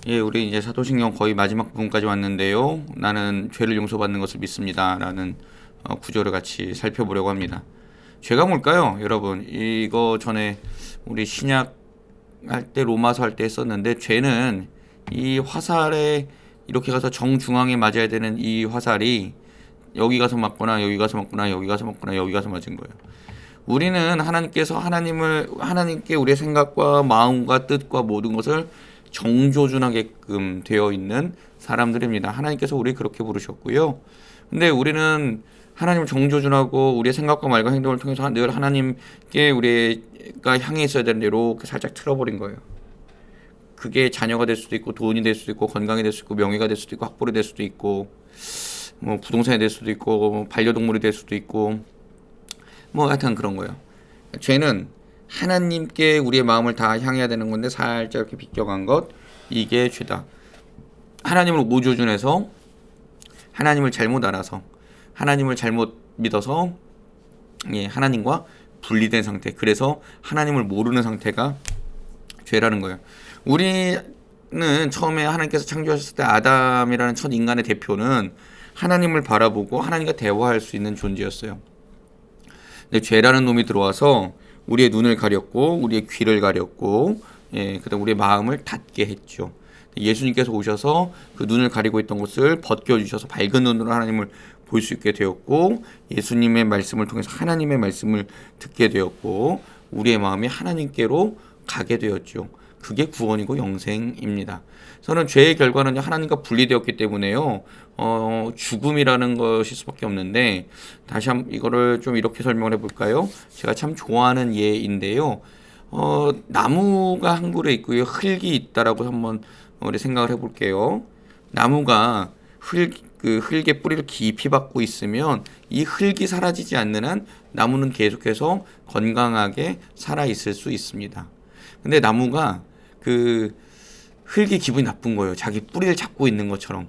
예, 우리 이제 사도신경 거의 마지막 부분까지 왔는데요. 나는 죄를 용서받는 것을 믿습니다. 라는 구절을 같이 살펴보려고 합니다. 죄가 뭘까요? 여러분, 이거 전에 우리 신약 할 때 로마서 할 때 했었는데, 죄는 이 화살에 이렇게 가서 정중앙에 맞아야 되는 이 화살이 여기 가서 맞거나 여기 가서 맞거나 여기 가서 맞거나 여기 가서 맞은 거예요. 우리는 하나님께 우리의 생각과 마음과 뜻과 모든 것을 정조준하게끔 되어 있는 사람들입니다. 하나님께서 우리 그렇게 부르셨고요. 근데 우리는 하나님을 정조준하고 우리의 생각과 말과 행동을 통해서 늘 하나님께 우리가 향해 있어야 되는 대로 이렇게 살짝 틀어버린 거예요. 그게 자녀가 될 수도 있고 돈이 될 수도 있고 건강이 될 수도 있고 명예가 될 수도 있고 학벌이 될 수도 있고 뭐 부동산이 될 수도 있고 뭐 반려동물이 될 수도 있고 뭐 하여튼 그런 거예요. 죄는 하나님께 우리의 마음을 다 향해야 되는 건데 살짝 이렇게 비껴간 것, 이게 죄다. 하나님을 오조준해서 하나님을 잘못 알아서 하나님을 잘못 믿어서 하나님과 분리된 상태, 그래서 하나님을 모르는 상태가 죄라는 거예요. 우리는 처음에 하나님께서 창조하셨을 때 아담이라는 첫 인간의 대표는 하나님을 바라보고 하나님과 대화할 수 있는 존재였어요. 근데 죄라는 놈이 들어와서 우리의 눈을 가렸고 우리의 귀를 가렸고 그다음 우리의 마음을 닫게 했죠. 예수님께서 오셔서 그 눈을 가리고 있던 것을 벗겨주셔서 밝은 눈으로 하나님을 볼 수 있게 되었고, 예수님의 말씀을 통해서 하나님의 말씀을 듣게 되었고, 우리의 마음이 하나님께로 가게 되었죠. 그게 구원이고 영생입니다. 저는 죄의 결과는 하나님과 분리되었기 때문에요. 죽음이라는 것일 수밖에 없는데, 다시 한번 이거를 좀 이렇게 설명을 해볼까요? 제가 참 좋아하는 예인데요. 나무가 한 그루 있고요. 흙이 있다라고 한번 우리 생각을 해볼게요. 나무가 그 흙의 뿌리를 깊이 박고 있으면 이 흙이 사라지지 않는 한 나무는 계속해서 건강하게 살아 있을 수 있습니다. 근데 나무가 그 흙이 기분이 나쁜 거예요. 자기 뿌리를 잡고 있는 것처럼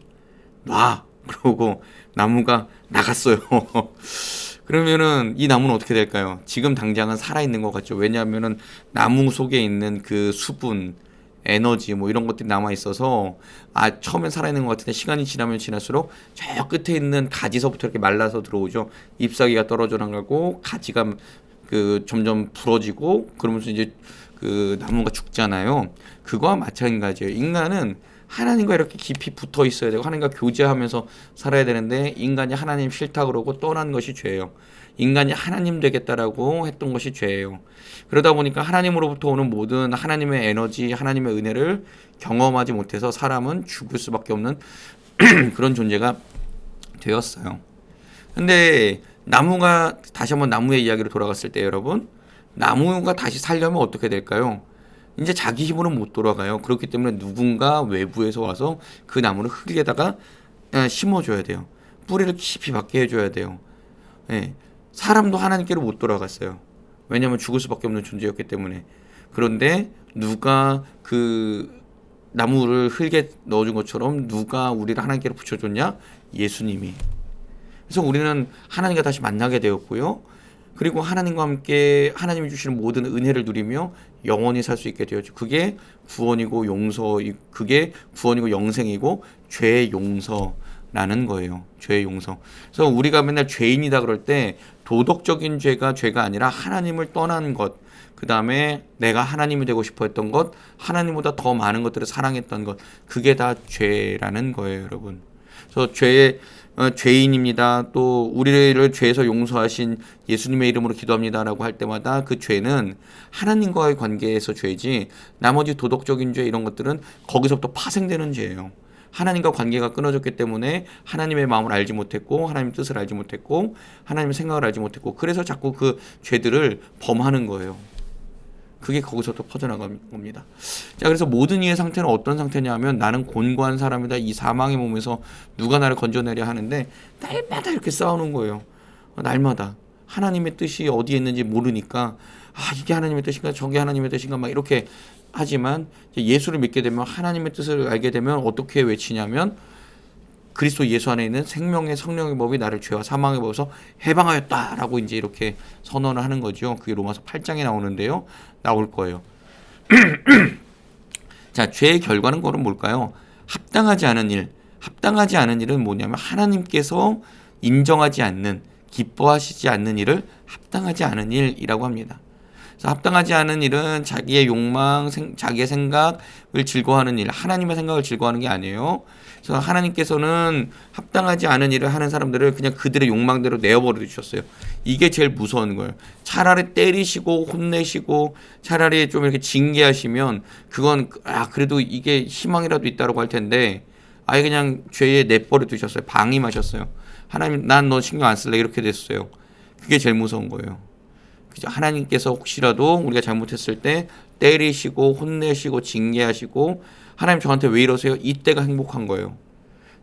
놔 그러고 나무가 나갔어요. 그러면은 이 나무는 어떻게 될까요? 지금 당장은 살아 있는 것 같죠. 왜냐하면은 나무 속에 있는 그 수분, 에너지 뭐 이런 것들이 남아 있어서 처음엔 살아있는 것 같은데 시간이 지나면 지날수록 저 끝에 있는 가지서부터 이렇게 말라서 들어오죠. 잎사귀가 떨어져 나가고 가지가 그 점점 부러지고 그러면서 이제 그 나무가 죽잖아요. 그거와 마찬가지예요. 인간은 하나님과 이렇게 깊이 붙어 있어야 되고 하나님과 교제하면서 살아야 되는데 인간이 하나님 싫다 그러고 떠난 것이 죄예요. 인간이 하나님 되겠다라고 했던 것이 죄예요. 그러다 보니까 하나님으로부터 오는 모든 하나님의 에너지, 하나님의 은혜를 경험하지 못해서 사람은 죽을 수밖에 없는 그런 존재가 되었어요. 근데 나무가 다시 한번 나무의 이야기로 돌아갔을 때 여러분, 나무가 다시 살려면 어떻게 될까요? 이제 자기 힘으로 못 돌아가요. 그렇기 때문에 누군가 외부에서 와서 그 나무를 흙에다가 심어줘야 돼요. 뿌리를 깊이 박게 해줘야 돼요. 사람도 하나님께로 못 돌아갔어요. 왜냐하면 죽을 수밖에 없는 존재였기 때문에. 그런데 누가 그 나무를 흙에 넣어준 것처럼 누가 우리를 하나님께로 붙여줬냐? 예수님이. 그래서 우리는 하나님과 다시 만나게 되었고요. 그리고 하나님과 함께 하나님이 주시는 모든 은혜를 누리며 영원히 살 수 있게 되었죠. 그게 구원이고 그게 구원이고 영생이고 죄의 용서라는 거예요. 죄의 용서. 그래서 우리가 맨날 죄인이다 그럴 때 도덕적인 죄가 죄가 아니라 하나님을 떠난 것, 그 다음에 내가 하나님이 되고 싶어 했던 것, 하나님보다 더 많은 것들을 사랑했던 것, 그게 다 죄라는 거예요, 여러분. 그래서 죄인입니다. 또 우리를 죄에서 용서하신 예수님의 이름으로 기도합니다라고 할 때마다 그 죄는 하나님과의 관계에서 죄지 나머지 도덕적인 죄 이런 것들은 거기서부터 파생되는 죄예요. 하나님과 관계가 끊어졌기 때문에 하나님의 마음을 알지 못했고 하나님의 뜻을 알지 못했고 하나님의 생각을 알지 못했고 그래서 자꾸 그 죄들을 범하는 거예요. 그게 거기서부터 퍼져나간 겁니다. 자, 그래서 모든 이의 상태는 어떤 상태냐 하면 나는 곤고한 사람이다. 이 사망의 몸에서 누가 나를 건져내려 하는데 날마다 이렇게 싸우는 거예요. 날마다. 하나님의 뜻이 어디에 있는지 모르니까 이게 하나님의 뜻인가 저게 하나님의 뜻인가 막 이렇게 하지만 예수를 믿게 되면 하나님의 뜻을 알게 되면 어떻게 외치냐면 그리스도 예수 안에 있는 생명의 성령의 법이 나를 죄와 사망의 법에서 해방하였다라고 이제 이렇게 선언을 하는 거죠. 그게 로마서 8장에 나오는데요. 나올 거예요. 자, 죄의 결과는 그건 뭘까요? 합당하지 않은 일. 합당하지 않은 일은 뭐냐면 하나님께서 인정하지 않는, 기뻐하시지 않는 일을 합당하지 않은 일이라고 합니다. 그래서 합당하지 않은 일은 자기의 욕망, 자기의 생각을 즐거워하는 일, 하나님의 생각을 즐거워하는 게 아니에요. 그래서 하나님께서는 합당하지 않은 일을 하는 사람들을 그냥 그들의 욕망대로 내어버려 주셨어요. 이게 제일 무서운 거예요. 차라리 때리시고 혼내시고 차라리 좀 이렇게 징계하시면 그건 그래도 이게 희망이라도 있다라고 할 텐데 아예 그냥 죄에 내버려 두셨어요. 방임하셨어요. 하나님, 난 너 신경 안 쓸래 이렇게 됐어요. 그게 제일 무서운 거예요. 하나님께서 혹시라도 우리가 잘못했을 때 때리시고 혼내시고 징계하시고 하나님 저한테 왜 이러세요? 이때가 행복한 거예요.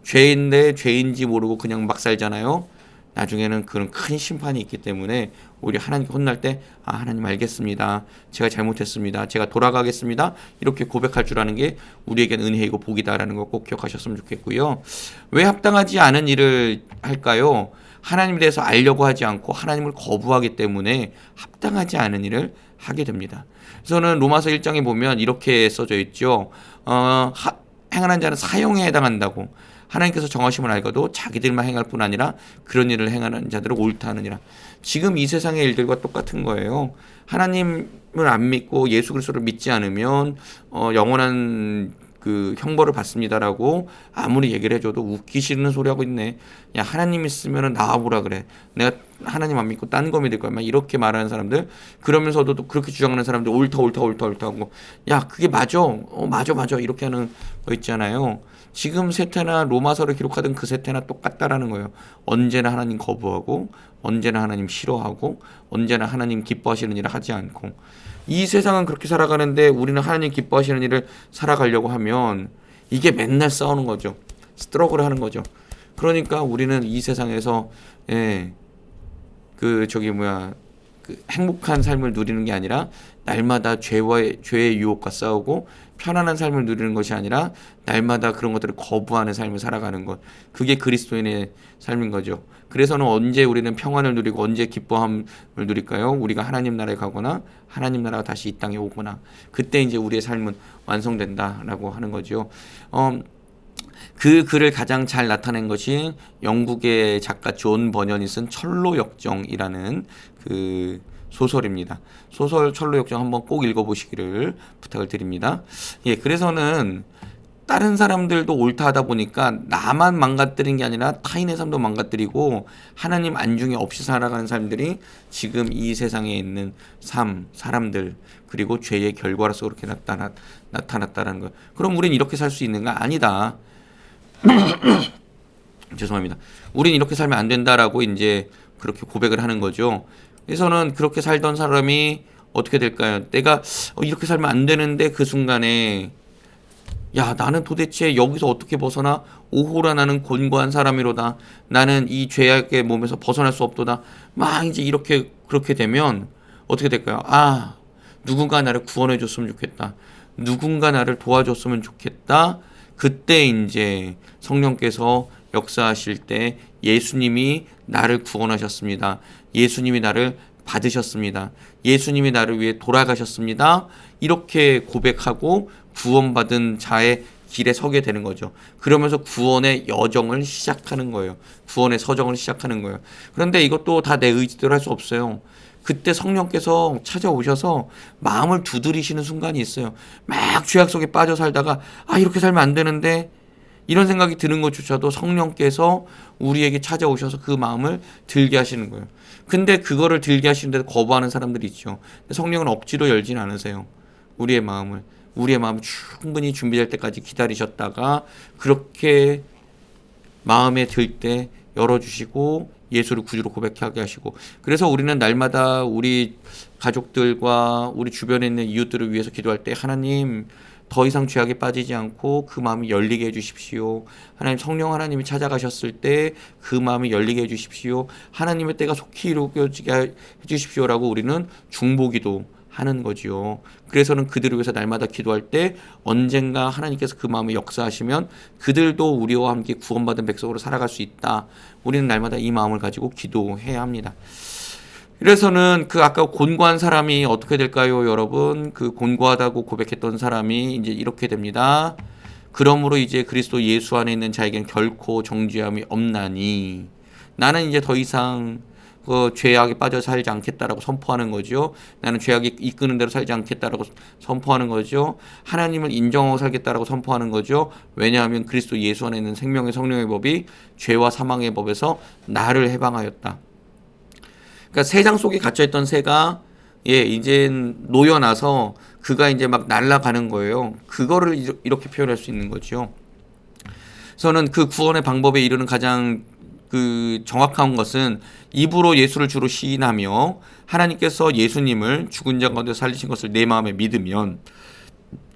죄인데 죄인지 모르고 그냥 막 살잖아요. 나중에는 그런 큰 심판이 있기 때문에 우리 하나님께 혼날 때 하나님 알겠습니다. 제가 잘못했습니다. 제가 돌아가겠습니다. 이렇게 고백할 줄 아는 게 우리에겐 은혜이고 복이다라는 거 꼭 기억하셨으면 좋겠고요. 왜 합당하지 않은 일을 할까요? 하나님에 대해서 알려고 하지 않고 하나님을 거부하기 때문에 합당하지 않은 일을 하게 됩니다. 그래서는 로마서 1장에 보면 이렇게 써져 있죠. 행하는 자는 사형에 해당한다고. 하나님께서 정하심을 알고도 자기들만 행할 뿐 아니라 그런 일을 행하는 자들은 옳다 하느니라. 지금 이 세상의 일들과 똑같은 거예요. 하나님을 안 믿고 예수 그리스도를 믿지 않으면 영원한 그 형벌을 받습니다라고 아무리 얘기를 해줘도 웃기시는 소리 하고 있네. 야, 하나님 있으면 나와보라 그래. 내가 하나님 안 믿고 딴 거 믿을 거야. 막 이렇게 말하는 사람들, 그러면서도 또 그렇게 주장하는 사람들 옳다 하고, 야, 그게 맞아. 맞아 이렇게 하는 거 있잖아요. 지금 세태나 로마서를 기록하던 그 세태나 똑같다라는 거예요. 언제나 하나님 거부하고, 언제나 하나님 싫어하고, 언제나 하나님 기뻐하시는 일을 하지 않고. 이 세상은 그렇게 살아가는데 우리는 하나님 기뻐하시는 일을 살아가려고 하면 이게 맨날 싸우는 거죠. 스트러글 하는 거죠. 그러니까 우리는 이 세상에서 그 행복한 삶을 누리는 게 아니라 날마다 죄의 유혹과 싸우고 편안한 삶을 누리는 것이 아니라 날마다 그런 것들을 거부하는 삶을 살아가는 것. 그게 그리스도인의 삶인 거죠. 그래서는 언제 우리는 평안을 누리고 언제 기뻐함을 누릴까요? 우리가 하나님 나라에 가거나 하나님 나라가 다시 이 땅에 오거나 그때 이제 우리의 삶은 완성된다라고 하는 거죠. 그 글을 가장 잘 나타낸 것이 영국의 작가 존 버년이 쓴 철로역정이라는 그 소설입니다. 소설 철로역정 한번 꼭 읽어보시기를 부탁을 드립니다. 그래서는 다른 사람들도 옳다 하다 보니까 나만 망가뜨린 게 아니라 타인의 삶도 망가뜨리고 하나님 안중에 없이 살아가는 사람들이 지금 이 세상에 있는 사람들 그리고 죄의 결과로서 그렇게 나타났다는 거. 그럼 우린 이렇게 살 수 있는가? 아니다. 죄송합니다. 우린 이렇게 살면 안 된다라고 이제 그렇게 고백을 하는 거죠. 그래서는 그렇게 살던 사람이 어떻게 될까요? 내가 이렇게 살면 안 되는데 그 순간에 야, 나는 도대체 여기서 어떻게 벗어나? 오호라 나는 곤고한 사람이로다. 나는 이 죄악의 몸에서 벗어날 수 없도다. 막 이제 그렇게 되면 어떻게 될까요? 누군가 나를 구원해 줬으면 좋겠다. 누군가 나를 도와줬으면 좋겠다. 그때 이제 성령께서 역사하실 때 예수님이 나를 구원하셨습니다. 예수님이 나를 받으셨습니다. 예수님이 나를 위해 돌아가셨습니다. 이렇게 고백하고 구원받은 자의 길에 서게 되는 거죠. 그러면서 구원의 여정을 시작하는 거예요. 구원의 서정을 시작하는 거예요. 그런데 이것도 다 내 의지대로 할 수 없어요. 그때 성령께서 찾아오셔서 마음을 두드리시는 순간이 있어요. 막 죄악 속에 빠져 살다가 이렇게 살면 안 되는데 이런 생각이 드는 것조차도 성령께서 우리에게 찾아오셔서 그 마음을 들게 하시는 거예요. 근데 그거를 들게 하시는데도 거부하는 사람들이 있죠. 성령은 억지로 열진 않으세요. 우리의 마음을 충분히 준비될 때까지 기다리셨다가 그렇게 마음에 들 때 열어주시고 예수를 구주로 고백하게 하시고, 그래서 우리는 날마다 우리 가족들과 우리 주변에 있는 이웃들을 위해서 기도할 때 하나님 더 이상 죄악에 빠지지 않고 그 마음이 열리게 해주십시오. 하나님 성령 하나님이 찾아가셨을 때 그 마음이 열리게 해주십시오. 하나님의 때가 속히 이루어지게 해주십시오라고 우리는 중보기도 하는 거지요. 그래서는 그들을 위해서 날마다 기도할 때 언젠가 하나님께서 그 마음에 역사하시면 그들도 우리와 함께 구원받은 백성으로 살아갈 수 있다. 우리는 날마다 이 마음을 가지고 기도해야 합니다. 그래서는 그 아까 곤고한 사람이 어떻게 될까요, 여러분? 그 곤고하다고 고백했던 사람이 이제 이렇게 됩니다. 그러므로 이제 그리스도 예수 안에 있는 자에게는 결코 정죄함이 없나니 나는 이제 더 이상 그 죄악에 빠져 살지 않겠다라고 선포하는 거죠. 나는 죄악이 이끄는 대로 살지 않겠다라고 선포하는 거죠. 하나님을 인정하고 살겠다라고 선포하는 거죠. 왜냐하면 그리스도 예수 안에 있는 생명의 성령의 법이 죄와 사망의 법에서 나를 해방하였다. 그러니까 새장 속에 갇혀있던 새가 이제 놓여나서 그가 이제 막 날아가는 거예요. 그거를 이렇게 표현할 수 있는 거죠. 저는 그 구원의 방법에 이르는 가장 그 정확한 것은 입으로 예수를 주로 시인하며 하나님께서 예수님을 죽은 자 가운데 살리신 것을 내 마음에 믿으면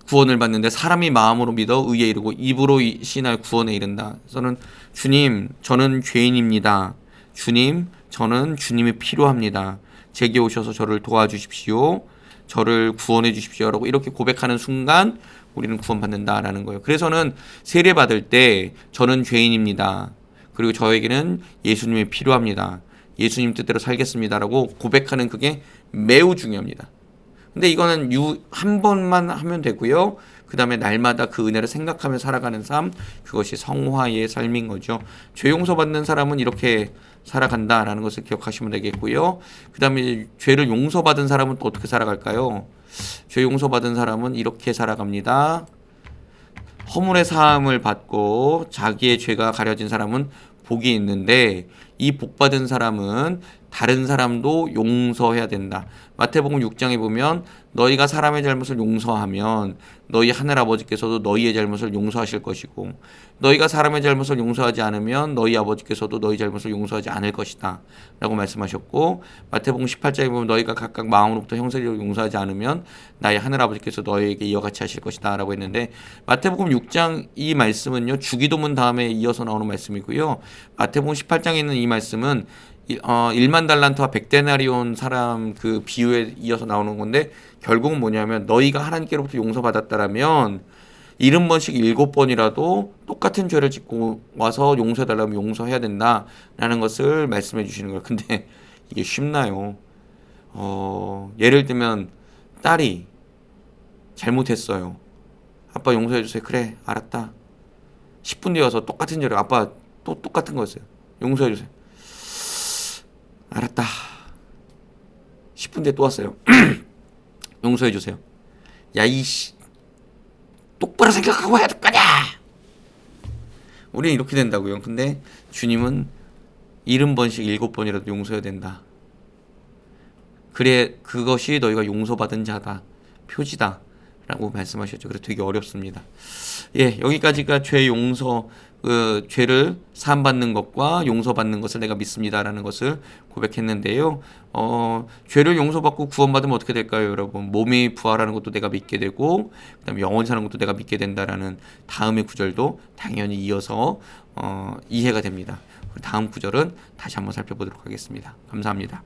구원을 받는데, 사람이 마음으로 믿어 의에 이르고 입으로 시인하여 구원에 이른다. 저는 주님, 저는 죄인입니다. 주님, 저는 주님이 필요합니다. 제게 오셔서 저를 도와주십시오. 저를 구원해 주십시오라고 이렇게 고백하는 순간 우리는 구원받는다라는 거예요. 그래서는 세례 받을 때 저는 죄인입니다. 그리고 저에게는 예수님이 필요합니다. 예수님 뜻대로 살겠습니다라고 고백하는 그게 매우 중요합니다. 근데 이거는 한 번만 하면 되고요. 그 다음에 날마다 그 은혜를 생각하며 살아가는 삶, 그것이 성화의 삶인 거죠. 죄 용서받는 사람은 이렇게 살아간다라는 것을 기억하시면 되겠고요. 그 다음에 죄를 용서받은 사람은 또 어떻게 살아갈까요? 죄 용서받은 사람은 이렇게 살아갑니다. 허물의 사함을 받고 자기의 죄가 가려진 사람은 복이 있는데, 이 복받은 사람은 다른 사람도 용서해야 된다. 마태복음 6장에 보면 너희가 사람의 잘못을 용서하면 너희 하늘아버지께서도 너희의 잘못을 용서하실 것이고, 너희가 사람의 잘못을 용서하지 않으면 너희 아버지께서도 너희 잘못을 용서하지 않을 것이다 라고 말씀하셨고, 마태복음 18장에 보면 너희가 각각 마음으로부터 형제를 용서하지 않으면 나의 하늘아버지께서 너희에게 이와 같이 하실 것이다 라고 했는데, 마태복음 6장 이 말씀은요 주기도문 다음에 이어서 나오는 말씀이고요. 마태복음 18장에 있는 이 말씀은 1만 달란트와 100데나리온 사람 그 비유에 이어서 나오는 건데, 결국은 뭐냐면 너희가 하나님께로부터 용서받았다라면 70번씩 7번이라도 똑같은 죄를 짓고 와서 용서해달라면 용서해야 된다라는 것을 말씀해 주시는 거예요. 근데 이게 쉽나요? 예를 들면 딸이 잘못했어요. 아빠 용서해 주세요. 그래, 알았다. 10분 뒤에 와서 똑같은 죄를, 아빠 또 똑같은 거였어요. 용서해 주세요. 알았다. 10분 뒤에 또 왔어요. 용서해 주세요. 야, 이씨, 똑바로 생각하고 해야 될 거냐? 우리는 이렇게 된다고요. 근데 주님은 70번씩 7번이라도 용서해야 된다. 그래, 그것이 너희가 용서받은 자다, 표지다 라고 말씀하셨죠. 그래서 되게 어렵습니다. 여기까지가 죄 용서, 죄를 사함받는 것과 용서받는 것을 내가 믿습니다라는 것을 고백했는데요. 죄를 용서받고 구원받으면 어떻게 될까요, 여러분? 몸이 부활하는 것도 내가 믿게 되고, 그다음에 영원히 사는 것도 내가 믿게 된다라는 다음의 구절도 당연히 이어서 이해가 됩니다. 다음 구절은 다시 한번 살펴보도록 하겠습니다. 감사합니다.